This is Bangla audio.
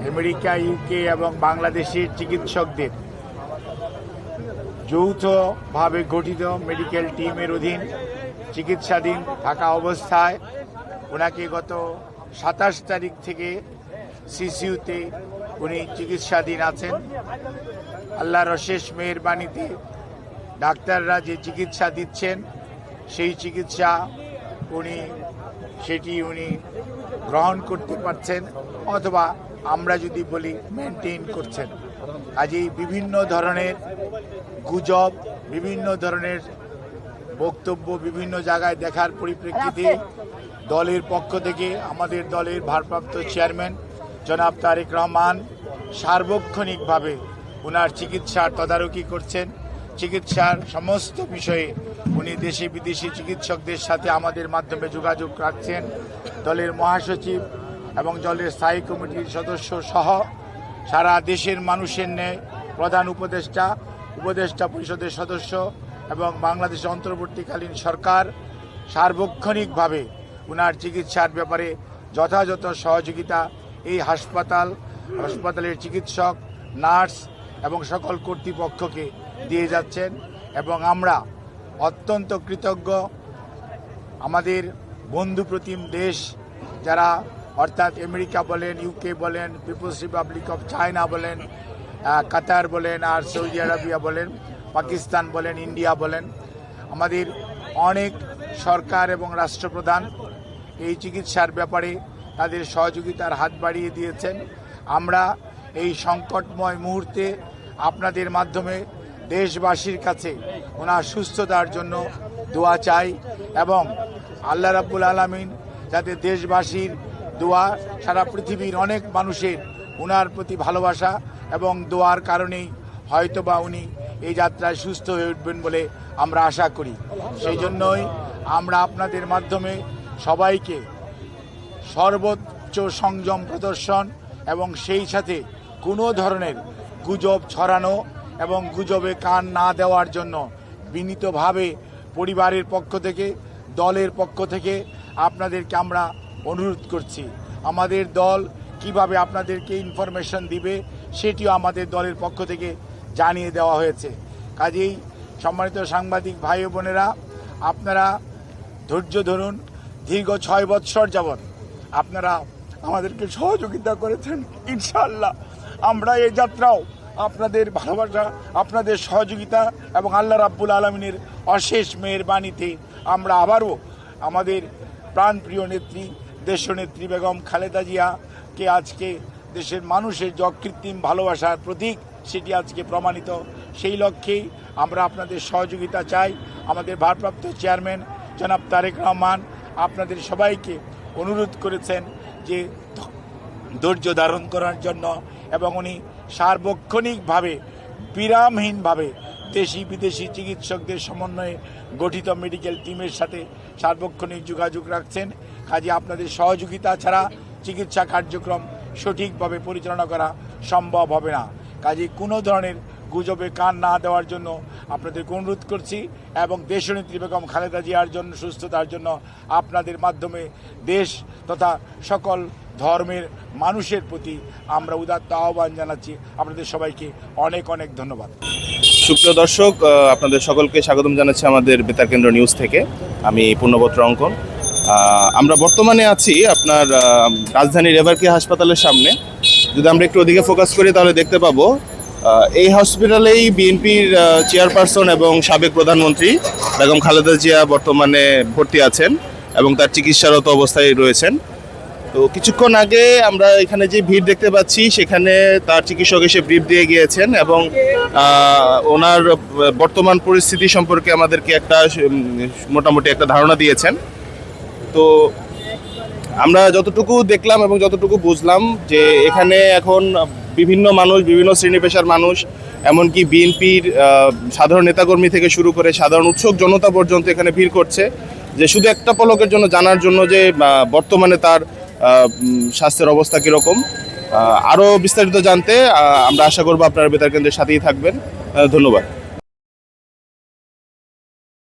আমেরিকা, ইউকে এবং বাংলাদেশের চিকিৎসকদের যৌথভাবে গঠিত মেডিকেল টিমের অধীন চিকিৎসাধীন থাকা অবস্থায় ওনাকে গত 27 তারিখ থেকে সিসিউতে উনি চিকিৎসাধীন আছেন। আল্লাহর অশেষ মেহেরবানিতে ডাক্তাররা যে চিকিৎসা দিচ্ছেন সেই চিকিৎসা সেটি উনি গ্রহণ করতে পারছেন, অথবা আমরা যদি বলি মেনটেন করছেন। কাজেই বিভিন্ন ধরনের গুজব, বিভিন্ন ধরনের বক্তব্য বিভিন্ন জায়গায় দেখার পরিপ্রেক্ষিতে দলের পক্ষ থেকে আমাদের দলের ভারপ্রাপ্ত চেয়ারম্যান জনাব তারেক রহমান সার্বক্ষণিকভাবে ওনার চিকিৎসার তদারকি করছেন। চিকিৎসার সমস্ত বিষয়ে উনি দেশে বিদেশি চিকিৎসকদের সাথে আমাদের মাধ্যমে যোগাযোগ রাখছেন। দলের মহাসচিব এবং দলের স্থায়ী কমিটির সদস্য সহ সারা দেশের মানুষের ন্যায় প্রধান উপদেষ্টা পরিষদের সদস্য এবং বাংলাদেশ অন্তর্বর্তীকালীন সরকার সার্বক্ষণিকভাবে ওনার চিকিৎসার ব্যাপারে যথাযথ সহযোগিতা এই হাসপাতালের চিকিৎসক, নার্স এবং সকল কর্তৃপক্ষকে দিয়ে যাচ্ছেন। এবং আমরা অত্যন্ত কৃতজ্ঞ আমাদের বন্ধুপ্রতিম দেশ যারা, অর্থাৎ আমেরিকা বলেন, ইউকে বলেন, পিপলস রিপাবলিক অফ চায়না বলেন, কাতার বলেন, আর সৌদি আরবিয়া বলেন, পাকিস্তান বলেন, ইন্ডিয়া বলেন, আমাদের অনেক সরকার এবং রাষ্ট্রপ্রধান এই চিকিৎসার ব্যাপারে তাদের সহযোগিতার হাত বাড়িয়ে দিয়েছেন। আমরা এই সংকটময় মুহূর্তে আপনাদের মাধ্যমে দেশবাসীর কাছে ওনার সুস্থতার জন্য দোয়া চাই এবং আল্লাহ রাব্বুল আলামিন যাতে দেশবাসীর দোয়া, সারা পৃথিবীর অনেক মানুষের ওনার প্রতি ভালোবাসা এবং দোয়ার কারণেই হয়তোবা উনি এই যাত্রায় সুস্থ হয়ে উঠবেন বলে আমরা আশা করি। সেই জন্যই আমরা আপনাদের মাধ্যমে সবাইকে সর্বোচ্চ সংযম প্রদর্শন এবং সেই সাথে কোনো ধরনের গুজব ছড়ানো এবং গুজবে কান না দেওয়ার জন্য বিনীতভাবে পরিবারের পক্ষ থেকে, দলের পক্ষ থেকে আপনাদেরকে আমরা অনুরোধ করছি। আমাদের দল কিভাবে আপনাদেরকে ইনফরমেশন দিবে সেটিও আমাদের দলের পক্ষ থেকে জানিয়ে দেওয়া হয়েছে। কাজেই সম্মানিত সাংবাদিক ভাই ও বোনেরা, আপনারা ধৈর্য ধরুন। দীর্ঘ 6 বৎসর যাবৎ আপনারা আমাদেরকে সহযোগিতা করেছেন। ইনশাআল্লাহ আমরা এই যাত্রাও আপনাদের ভালোবাসা, আপনাদের সহযোগিতা এবং আল্লাহ রাব্বুল আলামিনের অশেষ মেহেরবানিতে আমরা আবারও আমাদের প্রাণপ্রিয় নেত্রী, দেশনেত্রী বেগম খালেদা জিয়াকে আজকে দেশের মানুষের যে অকৃত্রিম ভালোবাসার প্রতীক সেটি আজকে প্রমাণিত। সেই লক্ষ্যেই আমরা আপনাদের সহযোগিতা চাই। আমাদের ভারপ্রাপ্ত চেয়ারম্যান জনাব তারেক রহমান আপনাদের সবাইকে অনুরোধ করেছেন যে ধৈর্য ধারণ করার জন্য, এবং উনি সার্বক্ষণিকভাবে বিরামহীনভাবে দেশি বিদেশি চিকিৎসকদের সমন্বয়ে গঠিত মেডিকেল টিমের সাথে সার্বক্ষণিক যোগাযোগ রাখছেন। কাজে আপনাদের সহযোগিতা ছাড়া চিকিৎসা কার্যক্রম সঠিকভাবে পরিচালনা করা সম্ভব হবে না। কাজে কোনো ধরনের গুজবে কান না দেওয়ার জন্য আপনাদেরকে অনুরোধ করছি এবং দেশনেত্রী বেগম খালেদা জিয়ার জন্য সুস্থতার জন্য আপনাদের মাধ্যমে দেশ তথা সকল ধর্মের মানুষের প্রতি আমরা উদাত্ত আহ্বান জানাচ্ছি। আপনাদের সবাইকে অনেক অনেক ধন্যবাদ। সুপ্রিয় দর্শক, আপনাদের সকলকে স্বাগতম জানাচ্ছি আমাদের বেতার কেন্দ্র নিউজ থেকে। আমি পূর্ণবত্র অঙ্কন। আমরা বর্তমানে আছি আপনার রাজধানীর এভারকেয়ার হাসপাতালের সামনে। যদি আমরা একটু ওদিকে ফোকাস করি তাহলে দেখতে পাবো এই হসপিটালেই বিএনপির চেয়ারপারসন এবং সাবেক প্রধানমন্ত্রী বেগম খালেদা জিয়া বর্তমানে ভর্তি আছেন এবং তার চিকিৎসারত অবস্থায় রয়েছেন। তো কিছুক্ষণ আগে আমরা এখানে যে ভিড় দেখতে পাচ্ছি সেখানে তার চিকিৎসক এসে ব্রিফ দিয়ে গিয়েছেন এবং ওনার বর্তমান পরিস্থিতি সম্পর্কে আমাদেরকে মোটামুটি একটা ধারণা দিয়েছেন। তো আমরা যতটুকু দেখলাম এবং যতটুকু বুঝলাম যে এখানে এখন বিভিন্ন মানুষ, বিভিন্ন শ্রেণী পেশার মানুষ, এমনকি বিএনপির সাধারণ নেতাকর্মী থেকে শুরু করে সাধারণ উৎসুক জনতা পর্যন্ত এখানে ভিড় করছে, যে শুধু একটা পলকের জন্য জানার জন্য যে বর্তমানে তার স্বাস্থ্যের অবস্থা কীরকম। আরও বিস্তারিত জানতে আমরা আশা করব আপনারা বেতার কেন্দ্রের সাথেই থাকবেন। ধন্যবাদ।